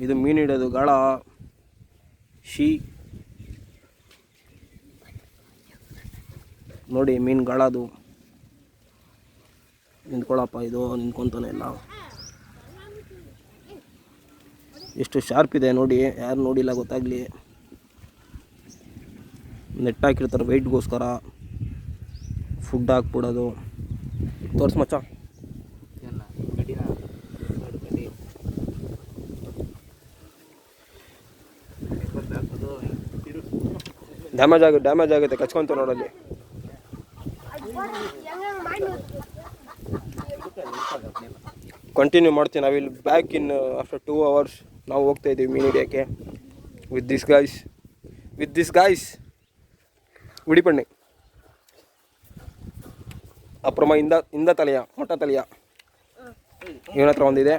ಇದು ಮೀನು ಹಿಡಿಯೋದು ಗಾಳ ಶೀ ನೋಡಿ ಮೀನು ಗಾಳದು. ನಿಂತ್ಕೊಳ್ಳಪ್ಪ, ಇದು ನಿಂತ್ಕೊತಾನೆ ಇಲ್ಲ. ಎಷ್ಟು ಶಾರ್ಪ್ ಇದೆ ನೋಡಿ, ಯಾರು ನೋಡಿಲ್ಲ ಗೊತ್ತಾಗಲಿ. ನೆಟ್ ಹಾಕಿರ್ತಾರೆ ವೆಯ್ಟ್ಗೋಸ್ಕರ, ಫುಡ್ ಹಾಕ್ಬಿಡೋದು. ತೋರ್ಸ್ ಮಚ್ಚ. ಡ್ಯಾಮೇಜ್ ಆಗುತ್ತೆ ಕಚ್ಕೊಂತ ನೋಡಲ್ಲಿ. ಕಂಟಿನ್ಯೂ ಮಾಡ್ತೀನಿ. ನಾವು ಇಲ್ಲಿ ಬ್ಯಾಕ್ ಇನ್ ಆಫ್ಟರ್ 2 hours ನಾವು ಹೋಗ್ತಾ ಇದ್ದೀವಿ ಮೀನು ಹಿಡಿಯೋಕ್ಕೆ ವಿತ್ ದಿಸ್ ಗಾಯ್ಸ್ ಉಡಿಪಣ್ಣಿ ಅಪ್ರಮ ಇಂದ ತಲೆಯ ಮೊಟ್ಟ ತಲೆಯ ಇವನ ಹತ್ರ ಒಂದಿದೆ.